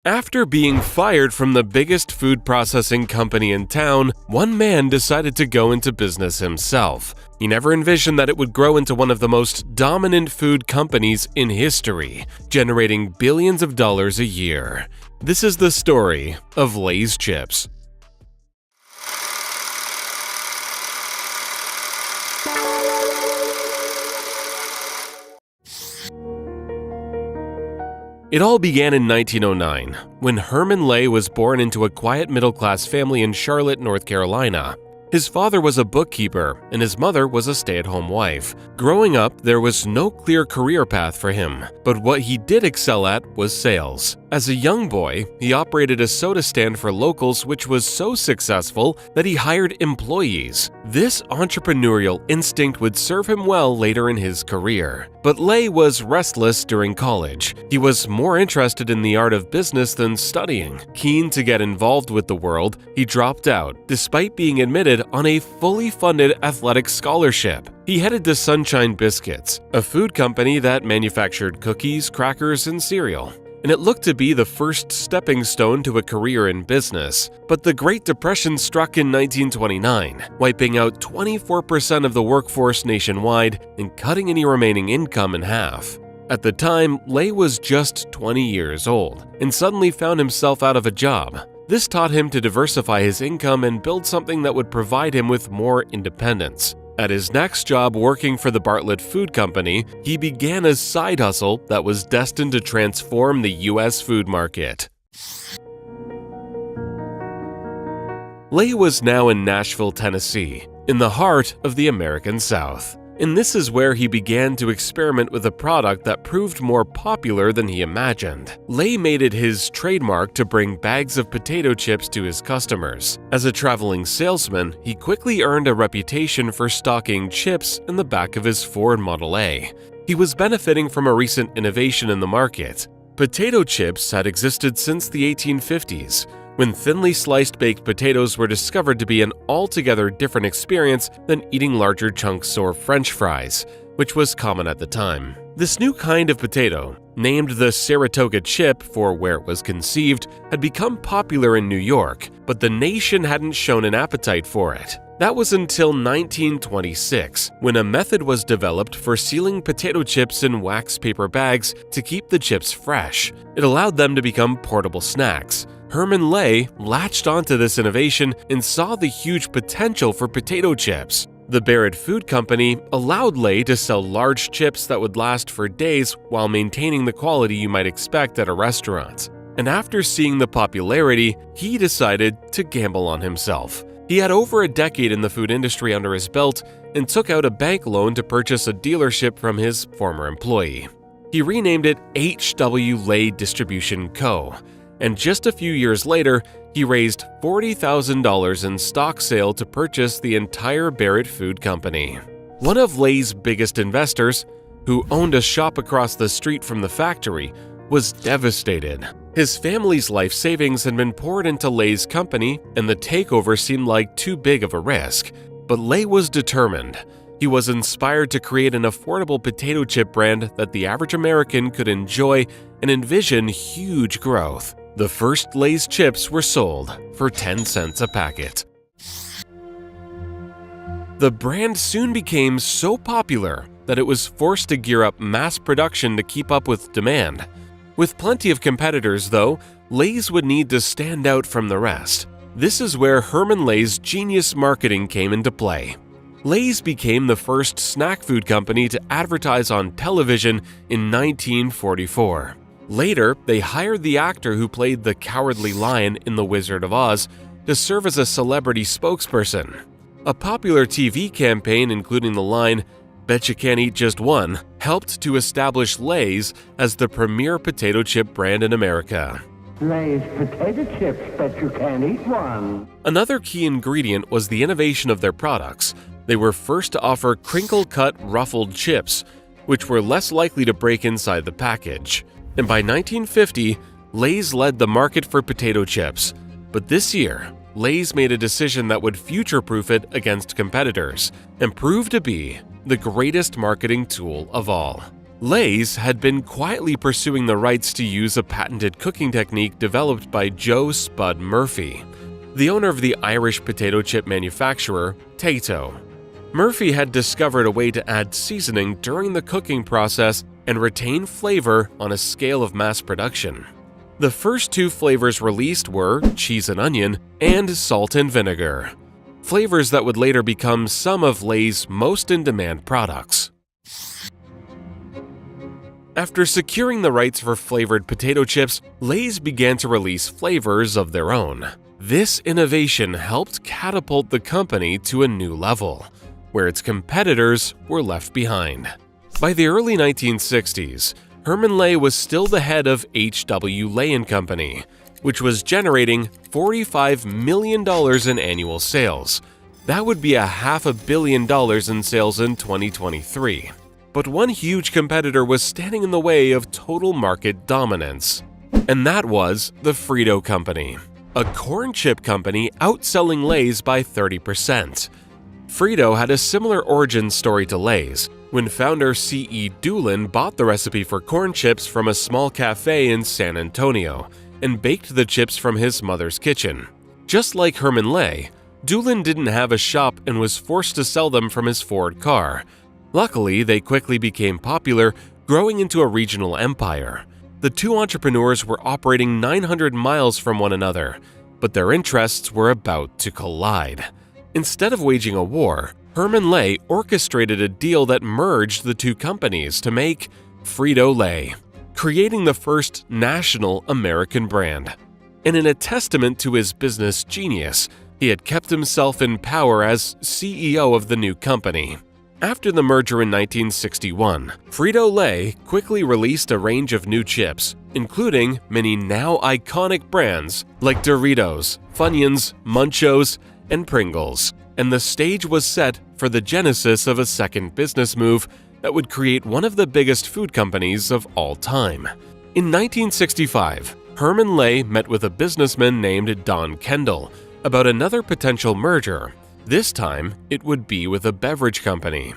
After being fired from the biggest food processing company in town, one man decided to go into business himself. He never envisioned that it would grow into one of the most dominant food companies in history, generating billions of dollars a year. This is the story of Lay's chips. It all began in 1909, when Herman Lay was born into a quiet middle-class family in Charlotte, North Carolina. His father was a bookkeeper, and his mother was a stay-at-home wife. Growing up, there was no clear career path for him, but what he did excel at was sales. As a young boy, he operated a soda stand for locals, which was so successful that he hired employees. This entrepreneurial instinct would serve him well later in his career. But Lay was restless during college. He was more interested in the art of business than studying. Keen to get involved with the world, he dropped out, despite being admitted on a fully funded athletic scholarship. He headed to Sunshine Biscuits, a food company that manufactured cookies, crackers, and cereal. And it looked to be the first stepping stone to a career in business. But the Great Depression struck in 1929, wiping out 24% of the workforce nationwide and cutting any remaining income in half. At the time, Lay was just 20 years old and suddenly found himself out of a job. This taught him to diversify his income and build something that would provide him with more independence. At his next job working for the Bartlett Food Company, he began a side hustle that was destined to transform the U.S. food market. Lay was now in Nashville, Tennessee, in the heart of the American South. And this is where he began to experiment with a product that proved more popular than he imagined. Lay made it his trademark to bring bags of potato chips to his customers. As a traveling salesman, he quickly earned a reputation for stocking chips in the back of his Ford Model A. He was benefiting from a recent innovation in the market. Potato chips had existed since the 1850s, when thinly sliced baked potatoes were discovered to be an altogether different experience than eating larger chunks or French fries, which was common at the time. This new kind of potato, named the Saratoga chip for where it was conceived, had become popular in New York, but the nation hadn't shown an appetite for it. That was until 1926, when a method was developed for sealing potato chips in wax paper bags to keep the chips fresh. It allowed them to become portable snacks. Herman Lay latched onto this innovation and saw the huge potential for potato chips. The Barrett Food Company allowed Lay to sell large chips that would last for days while maintaining the quality you might expect at a restaurant. And after seeing the popularity, he decided to gamble on himself. He had over a decade in the food industry under his belt and took out a bank loan to purchase a dealership from his former employee. He renamed it H.W. Lay Distribution Co., and just a few years later, he raised $40,000 in stock sale to purchase the entire Barrett Food Company. One of Lay's biggest investors, who owned a shop across the street from the factory, was devastated. His family's life savings had been poured into Lay's company, and the takeover seemed like too big of a risk. But Lay was determined. He was inspired to create an affordable potato chip brand that the average American could enjoy and envision huge growth. The first Lay's chips were sold for 10 cents a packet. The brand soon became so popular that it was forced to gear up mass production to keep up with demand. With plenty of competitors, though, Lay's would need to stand out from the rest. This is where Herman Lay's genius marketing came into play. Lay's became the first snack food company to advertise on television in 1944. Later, they hired the actor who played the Cowardly Lion in The Wizard of Oz to serve as a celebrity spokesperson. A popular TV campaign, including the line, "Bet you can't eat just one," helped to establish Lay's as the premier potato chip brand in America. Lay's potato chips, bet you can't eat one. Another key ingredient was the innovation of their products. They were first to offer crinkle-cut ruffled chips, which were less likely to break inside the package. And by 1950, Lay's led the market for potato chips. But this year, Lay's made a decision that would future-proof it against competitors and prove to be the greatest marketing tool of all. Lay's had been quietly pursuing the rights to use a patented cooking technique developed by Joe Spud Murphy, the owner of the Irish potato chip manufacturer Tayto. Murphy had discovered a way to add seasoning during the cooking process and retain flavor on a scale of mass production. The first two flavors released were cheese and onion and salt and vinegar, flavors that would later become some of Lay's most in-demand products. After securing the rights for flavored potato chips, Lay's began to release flavors of their own. This innovation helped catapult the company to a new level, where its competitors were left behind. By the early 1960s, Herman Lay was still the head of H.W. Lay & Company, which was generating $45 million in annual sales. That would be $500 million in sales in 2023. But one huge competitor was standing in the way of total market dominance, and that was the Frito Company, a corn chip company outselling Lay's by 30%. Frito had a similar origin story to Lay's, when founder C.E. Doolin bought the recipe for corn chips from a small cafe in San Antonio and baked the chips from his mother's kitchen. Just like Herman Lay, Doolin didn't have a shop and was forced to sell them from his Ford car. Luckily, they quickly became popular, growing into a regional empire. The two entrepreneurs were operating 900 miles from one another, but their interests were about to collide. Instead of waging a war, Herman Lay orchestrated a deal that merged the two companies to make Frito-Lay, creating the first national American brand. And in a testament to his business genius, he had kept himself in power as CEO of the new company. After the merger in 1961, Frito-Lay quickly released a range of new chips, including many now iconic brands like Doritos, Funyuns, Munchos, and Pringles. And the stage was set for the genesis of a second business move that would create one of the biggest food companies of all time. In 1965, Herman Lay met with a businessman named Don Kendall about another potential merger. This time, it would be with a beverage company.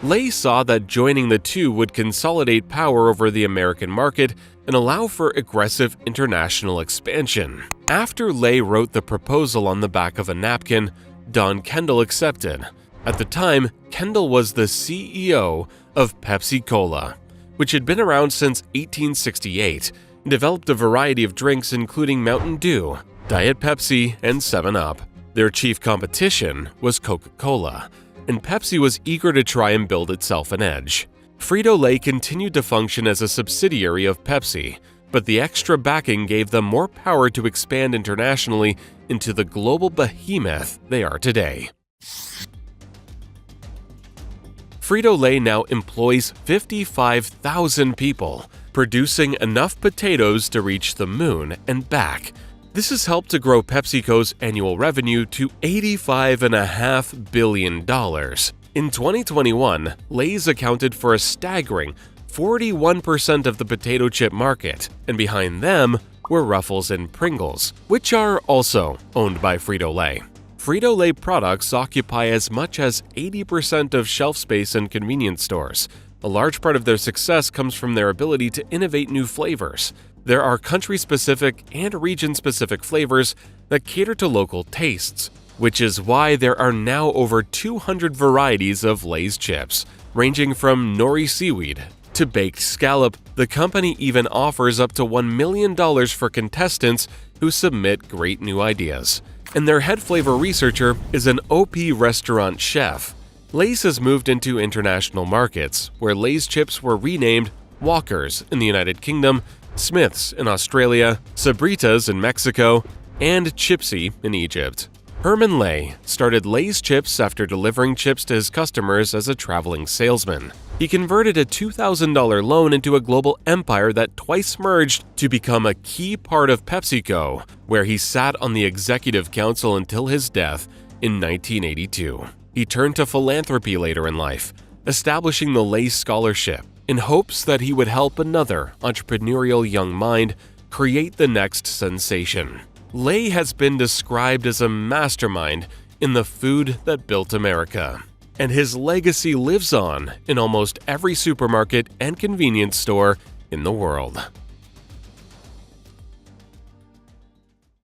Lay saw that joining the two would consolidate power over the American market and allow for aggressive international expansion. After Lay wrote the proposal on the back of a napkin, Don Kendall accepted. At the time, Kendall was the CEO of Pepsi-Cola, which had been around since 1868 and developed a variety of drinks including Mountain Dew, Diet Pepsi, and 7-Up. Their chief competition was Coca-Cola, and Pepsi was eager to try and build itself an edge. Frito-Lay continued to function as a subsidiary of Pepsi, but the extra backing gave them more power to expand internationally into the global behemoth they are today. Frito-Lay now employs 55,000 people, producing enough potatoes to reach the moon and back. This has helped to grow PepsiCo's annual revenue to $85.5 billion. In 2021, Lay's accounted for a staggering 41% of the potato chip market, and behind them were Ruffles and Pringles, which are also owned by Frito-Lay. Frito-Lay products occupy as much as 80% of shelf space in convenience stores. A large part of their success comes from their ability to innovate new flavors. There are country-specific and region-specific flavors that cater to local tastes, which is why there are now over 200 varieties of Lay's chips, ranging from nori seaweed to baked scallop. The company even offers up to $1 million for contestants who submit great new ideas. And their head flavor researcher is an OP restaurant chef. Lay's has moved into international markets, where Lay's chips were renamed Walkers in the United Kingdom, Smith's in Australia, Sabritas in Mexico, and Chipsy in Egypt. Herman Lay started Lay's Chips after delivering chips to his customers as a traveling salesman. He converted a $2,000 loan into a global empire that twice merged to become a key part of PepsiCo, where he sat on the executive council until his death in 1982. He turned to philanthropy later in life, establishing the Lay Scholarship, in hopes that he would help another entrepreneurial young mind create the next sensation. Lay has been described as a mastermind in the food that built America. and his legacy lives on in almost every supermarket and convenience store in the world.